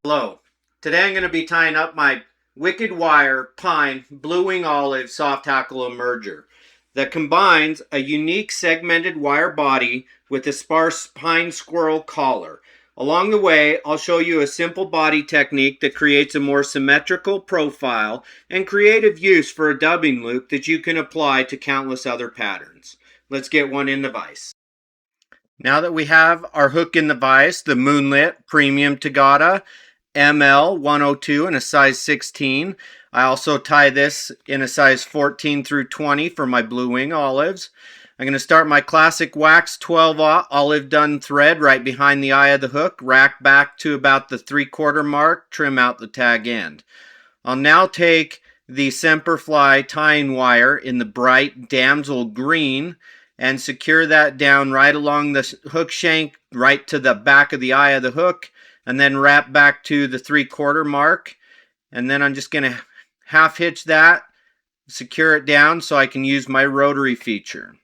Hello. Today I'm going to be tying up my Wicked Wire Pine Blue Wing Olive Soft Hackle Emerger that combines a unique segmented wire body with a sparse pine squirrel collar. Along the way, I'll show you a simple body technique that creates a more symmetrical profile and creative use for a dubbing loop that you can apply to countless other patterns. Let's get one in the vise. Now that we have our hook in the vise, the Moonlit Premium Tagata ML 102 in a size 16. I also tie this in a size 14 through 20 for my blue wing olives. I'm going to start my classic wax 12-aught olive dun thread right behind the eye of the hook, rack back to about the 3/4 mark, trim out the tag end. I'll now take the Semperfli tying wire in the bright damsel green and secure that down right along the hook shank right to the back of the eye of the hook, and then wrap back to the 3/4 mark. And then I'm just going to half hitch that, secure it down so I can use my rotary feature.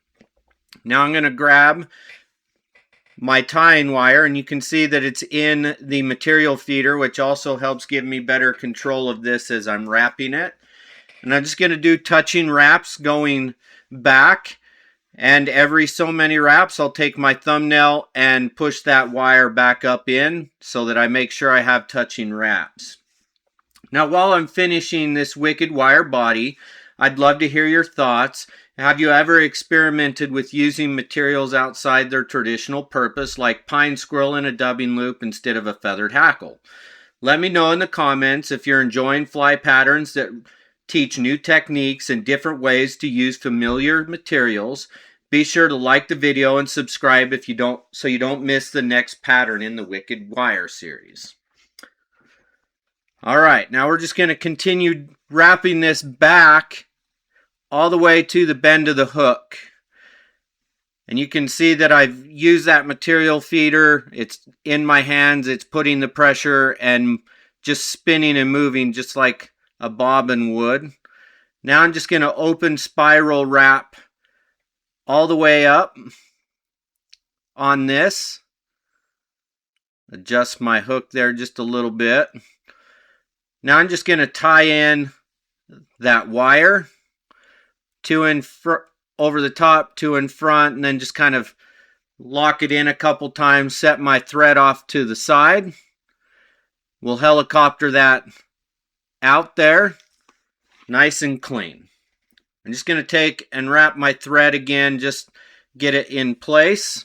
Now I'm going to grab my tying wire, and you can see that it's in the material feeder, which also helps give me better control of this as I'm wrapping it. And I'm just going to do touching wraps going back. And every so many wraps, I'll take my thumbnail and push that wire back up in so that I make sure I have touching wraps. Now, while I'm finishing this Wicked Wire body, I'd love to hear your thoughts. Have you ever experimented with using materials outside their traditional purpose, like pine squirrel in a dubbing loop instead of a feathered hackle? Let me know in the comments if you're enjoying fly patterns that teach new techniques and different ways to use familiar materials. Be sure to like the video and subscribe if you don't, so you don't miss the next pattern in the Wicked Wire series. Alright, now we're just going to continue wrapping this back all the way to the bend of the hook. And you can see that I've used that material feeder. It's in my hands, it's putting the pressure and just spinning and moving just like a bobbin would. Now I'm just going to open spiral wrap all the way up on this. Adjust my hook there just a little bit. Now I'm just going to tie in that wire, two in front, over the top, two in front, and then just kind of lock it in a couple times, set my thread off to the side. We'll helicopter that out there nice and clean. I'm just going to take and wrap my thread again, just get it in place.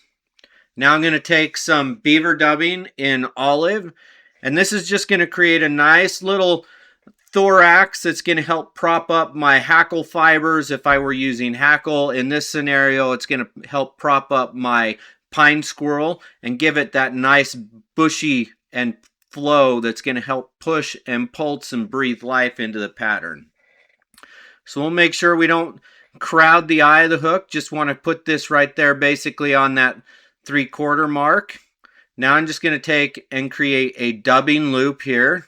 Now I'm going to take some beaver dubbing in olive, and this is just going to create a nice little thorax that's going to help prop up my hackle fibers. If I were using hackle in this scenario, it's going to help prop up my pine squirrel and give it that nice bushy and flow that's going to help push and pulse and breathe life into the pattern. So we'll make sure we don't crowd the eye of the hook. Just want to put this right there basically on that 3/4 mark. Now I'm just going to take and create a dubbing loop here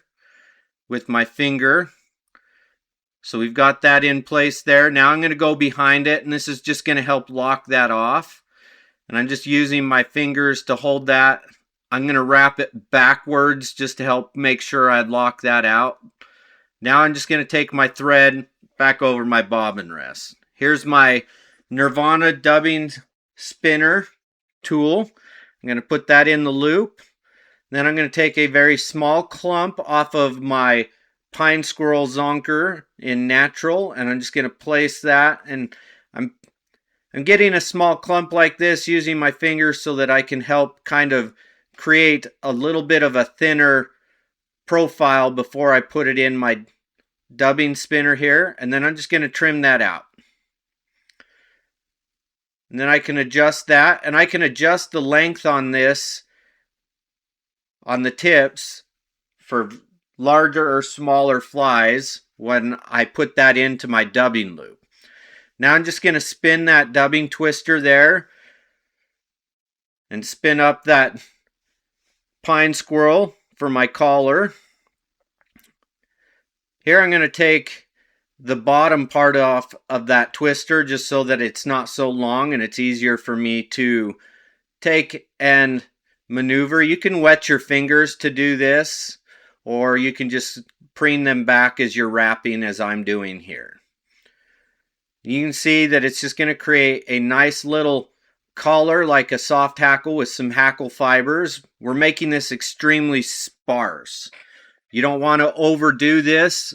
with my finger. So we've got that in place there. Now I'm going to go behind it, and this is just going to help lock that off. And I'm just using my fingers to hold that. I'm going to wrap it backwards just to help make sure I lock that out. Now I'm just going to take my thread back over my bobbin rest. Here's my Nirvana dubbing spinner tool. I'm going to put that in the loop. Then I'm going to take a very small clump off of my pine squirrel zonker in natural, and I'm just going to place that. And I'm getting a small clump like this using my fingers so that I can help kind of create a little bit of a thinner profile before I put it in my dubbing spinner here. And then I'm just going to trim that out. And then I can adjust that, and I can adjust the length on this, on the tips, for larger or smaller flies when I put that into my dubbing loop. Now I'm just going to spin that dubbing twister there and spin up that pine squirrel for my collar. Here I'm going to take the bottom part off of that twister just so that it's not so long and it's easier for me to take and maneuver. You can wet your fingers to do this, or you can just preen them back as you're wrapping, as I'm doing here. You can see that it's just going to create a nice little collar like a soft hackle with some hackle fibers. We're making this extremely sparse. You don't want to overdo this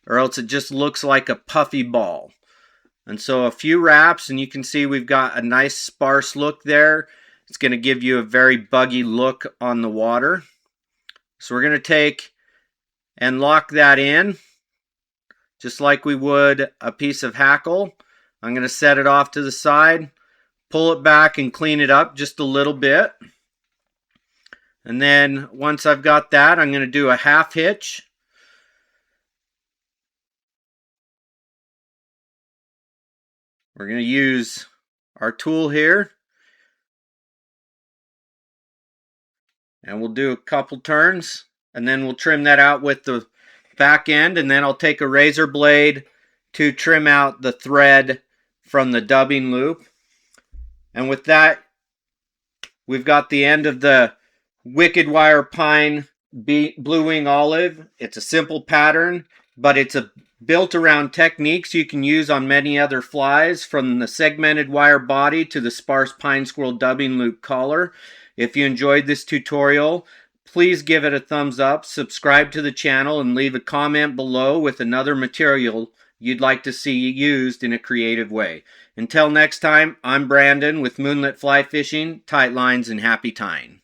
or else it just looks like a puffy ball. And so a few wraps and you can see we've got a nice sparse look there. It's going to give you a very buggy look on the water. So we're going to take and lock that in just like we would a piece of hackle. I'm going to set it off to the side, pull it back and clean it up just a little bit. And then once I've got that, I'm going to do a half hitch. We're going to use our tool here. And we'll do a couple turns. And then we'll trim that out with the back end. And then I'll take a razor blade to trim out the thread from the dubbing loop. And with that, we've got the end of the Wicked Wire Pine Blue Wing Olive. It's a simple pattern, but it's built around techniques you can use on many other flies, from the segmented wire body to the sparse pine squirrel dubbing loop collar. If you enjoyed this tutorial, please give it a thumbs up, subscribe to the channel, and leave a comment below with another material you'd like to see used in a creative way. Until next time, I'm Brandon with Moonlit Fly Fishing, tight lines, and happy tying.